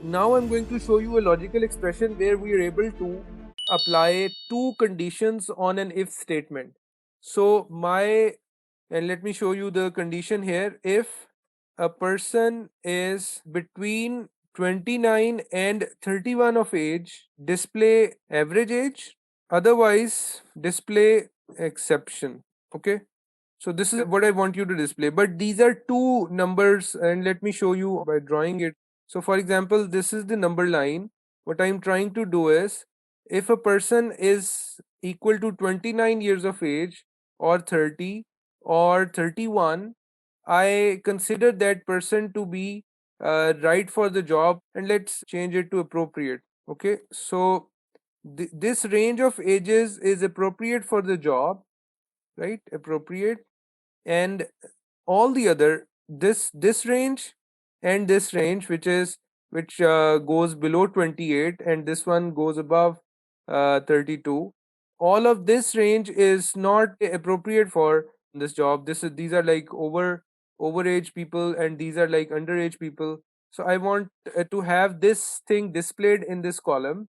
Now I'm going to show you a logical expression where we are able to apply two conditions on an if statement. And let me show you the condition here. If a person is between 29 and 31 of age, display average age, otherwise display exception. Okay. So this is what I want you to display. But these are two numbers, and let me show you by drawing it. So for example, this is the number line. What I'm trying to do is, if a person is equal to 29 years of age or 30 or 31, I consider that person to be right for the job, and let's change it to appropriate. Okay, so this range of ages is appropriate for the job, right? Appropriate. And all the other, this range and this range, which goes below 28, and this one goes above 32, all of this range is not appropriate for this job. These are like overage people, and these are like underage people. So I want to have this thing displayed in this column.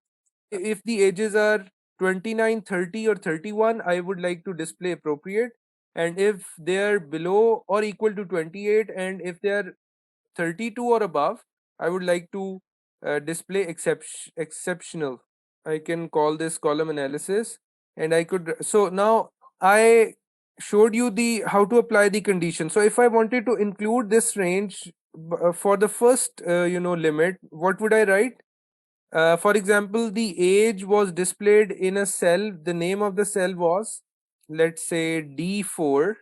If the ages are 29, 30, or 31, I would like to display appropriate. And if they're below or equal to 28, and if they're 32 or above, I would like to display exceptional. I can call this column analysis. And I could, so now I showed you the how to apply the condition. So if I wanted to include this range for the first limit, what would I write? For example, the age was displayed in a cell. The name of the cell was, let's say, D4.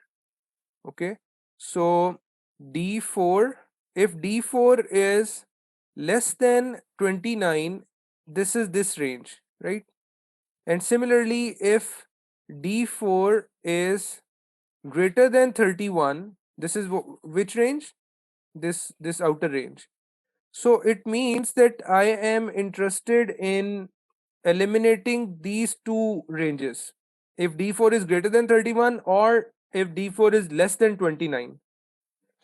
Okay. So D4, if D4 is less than 29, this is this range, right? And similarly, if D4 is greater than 31, this is which range? This outer range. So it means that I am interested in eliminating these two ranges. If D4 is greater than 31, or if D4 is less than 29.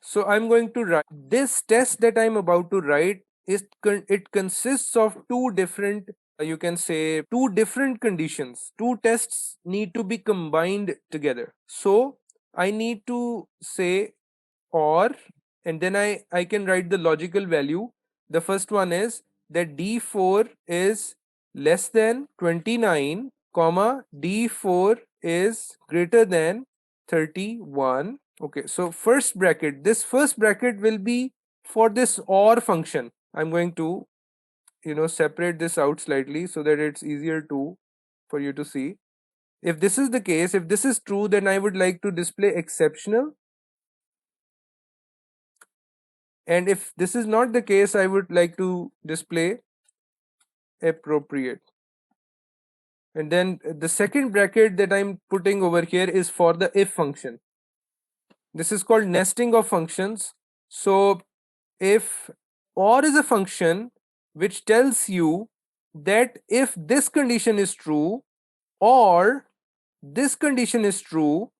So I'm going to write this test that I'm about to write. It consists of two different, you can say, two different conditions. Two tests need to be combined together. So I need to say or, and then I can write the logical value. The first one is that D4 is less than 29, comma, D4 is greater than 31. Okay, so first bracket, this first bracket will be for this OR function. I'm going to separate this out slightly so that it's easier to for you to see. If this is the case, if this is true, then I would like to display exceptional. And if this is not the case, I would like to display appropriate. And then the second bracket that I'm putting over here is for the if function. This is called nesting of functions. So if OR is a function which tells you that if this condition is true or this condition is true,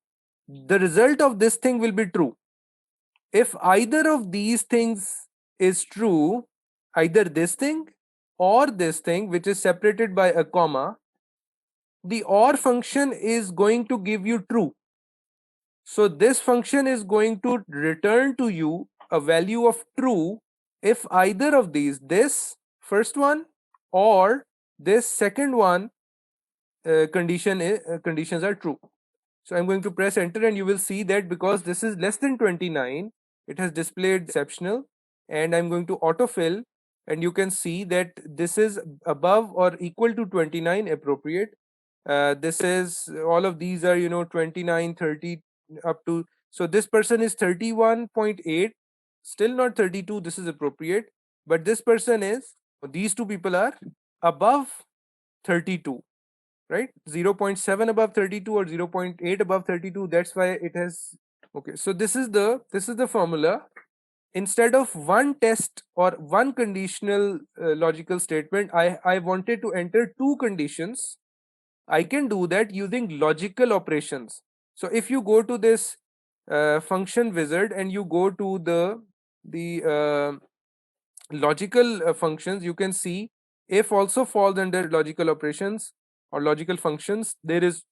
the result of this thing will be true. If either of these things is true, either this thing or this thing, which is separated by a comma, the OR function is going to give you true. So this function is going to return to you a value of true if either of these, this first one or this second one, conditions are true. So I'm going to press enter, and you will see that because this is less than 29, it has displayed exceptional. And I'm going to autofill, and you can see that this is above or equal to 29, appropriate. This is, all of these are 29, 30 up to, so this person is 31.8, still not 32, this is appropriate. But this person is, these two people are above 32, right? 0.7 above 32 or 0.8 above 32, that's why it has. Okay, so this is the formula. Instead of one test or one conditional logical statement, I wanted to enter two conditions. I can do that using logical operations. So if you go to this function wizard and you go to the logical functions, you can see if also falls under logical operations or logical functions. There is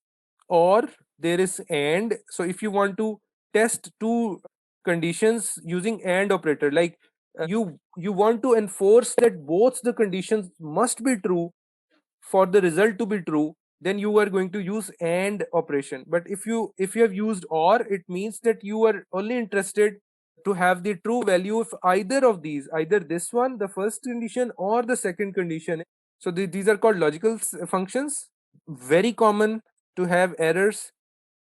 or, there is and. So if you want to test two conditions using and operator, like you want to enforce that both the conditions must be true for the result to be true, then you are going to use and operation. But if you have used or, it means that you are only interested to have the true value if either of these, either this one, the first condition, or the second condition. So these are called logical functions. Very common to have errors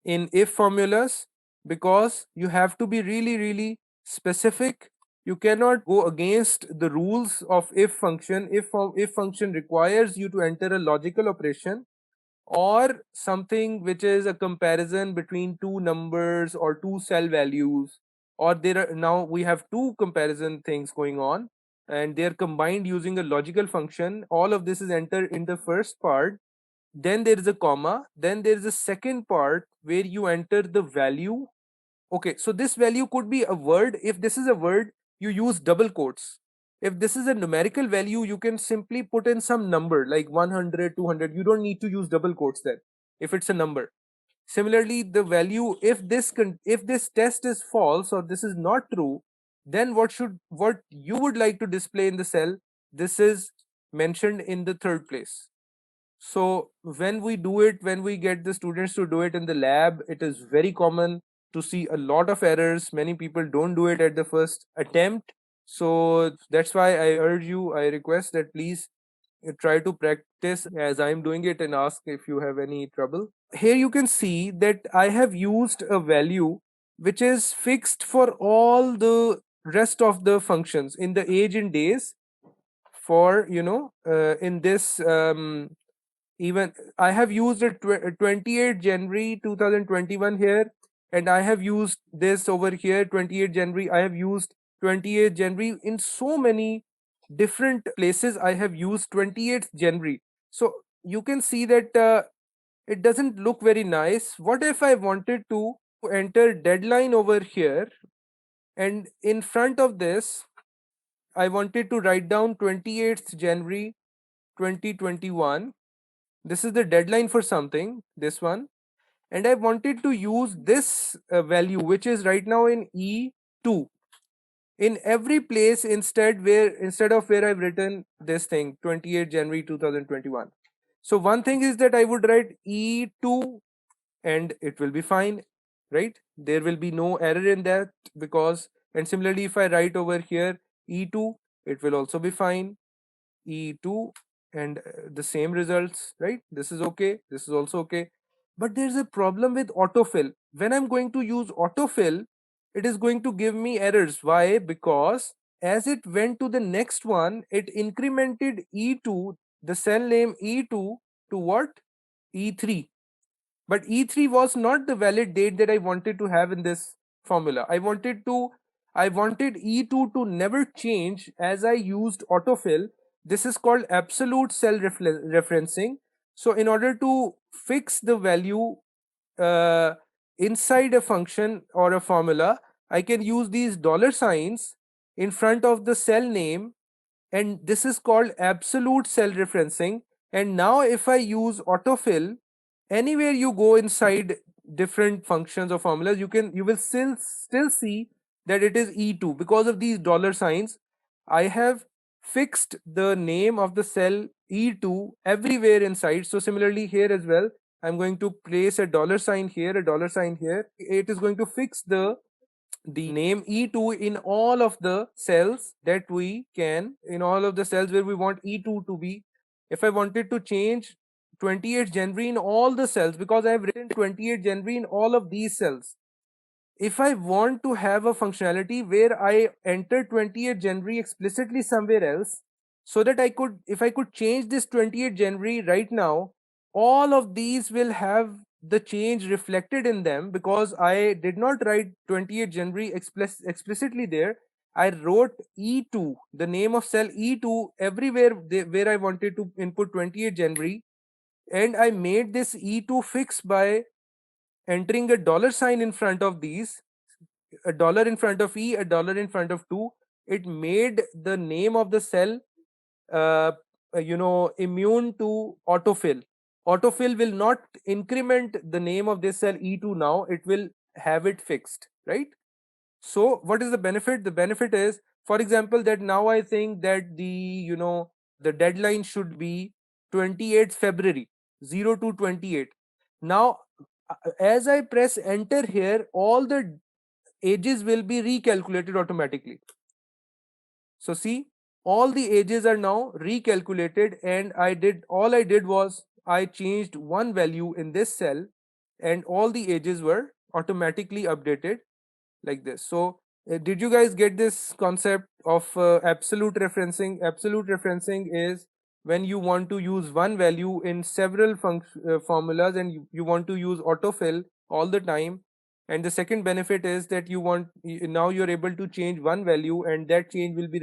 in if formulas, because you have to be really really specific. You cannot go against the rules of if function. If function requires you to enter a logical operation or something which is a comparison between two numbers or two cell values, or there are, now we have two comparison things going on and they are combined using a logical function. All of this is entered in the first part, then there is a comma, then there is a second part where you enter the value. Okay, so this value could be a word. If this is a word, you use double quotes. If this is a numerical value, you can simply put in some number like 100, 200. You don't need to use double quotes then if it's a number. Similarly, the value, if this test is false or this is not true, then what you would like to display in the cell, this is mentioned in the third place. So when we do it, when we get the students to do it in the lab, it is very common to see a lot of errors. Many people don't do it at the first attempt. So that's why I urge you, I request that please try to practice as I'm doing it and ask if you have any trouble. Here you can see that I have used a value which is fixed for all the rest of the functions in the age in days. For in this even I have used a 28 January 2021 here, and I have used this over here 28 January. I have used 28 January in so many different places. I have used 28th January. So you can see that it doesn't look very nice. What if I wanted to enter deadline over here, and in front of this I wanted to write down 28th January 2021. This is the deadline for something, this one, and I wanted to use this value which is right now in E2 in every place, instead of where I've written this thing 28 January 2021. So one thing is that I would write E2 and it will be fine, right? There will be no error in that, because, and similarly if I write over here E2, it will also be fine. E2 and the same results, right? This is okay, this is also okay. But there's a problem with autofill. When I'm going to use autofill, it is going to give me errors. Why? Because as it went to the next one, it incremented E2, the cell name E2, to what? E3. But E3 was not the valid date that I wanted to have in this formula. I wanted E2 to never change as I used autofill. This is called absolute cell referencing. So in order to fix the value uh, inside a function or a formula, I can use these dollar signs in front of the cell name, and this is called absolute cell referencing. And now if I use autofill, anywhere you go inside different functions or formulas, you will still see that it is E2 because of these dollar signs. I have fixed the name of the cell E2 everywhere inside. So similarly here as well, I'm going to place a dollar sign here, a dollar sign here. It is going to fix the name E2 in all of the cells that we can, in all of the cells where we want E2 to be. If I wanted to change 28 January in all the cells, because I have written 28 January in all of these cells, if I want to have a functionality where I enter 28 January explicitly somewhere else, so that if I could change this 28 January right now, all of these will have the change reflected in them, because I did not write 28 January explicitly there. I wrote E2, the name of cell E2, everywhere where I wanted to input 28 January, and I made this E2 fix by entering a dollar sign in front of these, a dollar in front of E, a dollar in front of 2. it made the name of the cell immune to autofill. Autofill will not increment the name of this cell E2 now, it will have it fixed, right? So what is the benefit? The benefit is, for example, that now I think that the deadline should be 28th February, 0 to 28. Now, as I press enter here, all the ages will be recalculated automatically. So see, all the ages are now recalculated, and all I did was I changed one value in this cell, and all the ages were automatically updated like this. So did you guys get this concept of absolute referencing? Absolute referencing is when you want to use one value in several formulas, and you want to use autofill all the time. And the second benefit is that now you're able to change one value, and that change will be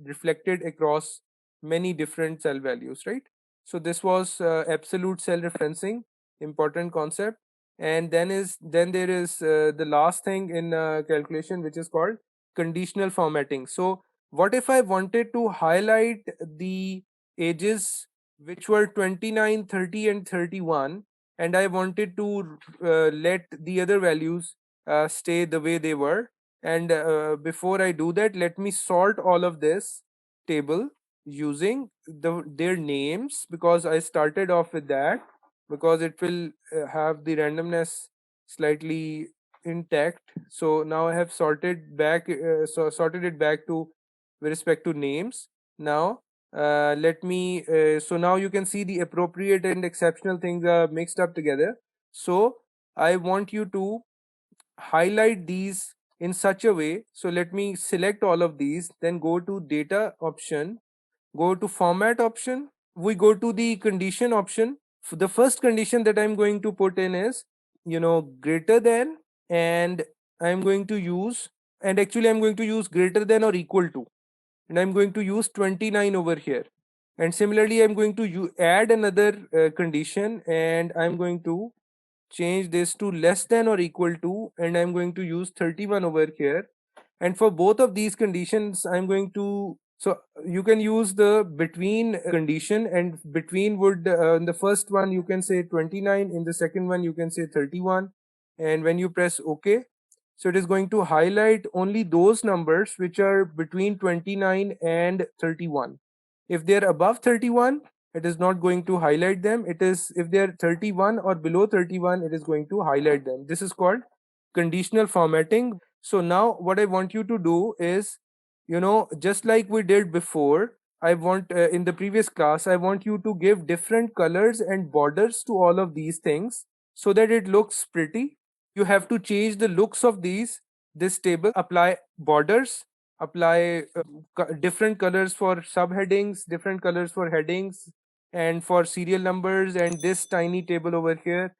reflected across many different cell values, right? So this was absolute cell referencing, important concept. And then there is the last thing in calculation, which is called conditional formatting. So what if I wanted to highlight the ages which were 29, 30, and 31, and I wanted to let the other values stay the way they were? And before I do that, let me sort all of this table using their names, because I started off with that, because it will have the randomness slightly intact. So now I have sorted it back to with respect to names. Now let me so now you can see the appropriate and exceptional things are mixed up together. So I want you to highlight these in such a way. So let me select all of these, then go to data option, go to format option, we go to the condition option. The first condition that I'm going to put in is greater than, and I'm going to use, and actually I'm going to use greater than or equal to, and I'm going to use 29 over here. And similarly, I'm going to add another condition, and I'm going to change this to less than or equal to, and I'm going to use 31 over here. And for both of these conditions, I'm going to, so you can use the between condition, and between would in the first one you can say 29, in the second one you can say 31. And when you press OK, so it is going to highlight only those numbers which are between 29 and 31. If they're above 31, it is not going to highlight them. It is, if they're 31 or below 31, it is going to highlight them. This is called conditional formatting. So now what I want you to do is, just like we did before, I want in the previous class, I want you to give different colors and borders to all of these things so that it looks pretty. You have to change the looks of this table, apply borders, apply different colors for subheadings, different colors for headings, and for serial numbers, and this tiny table over here.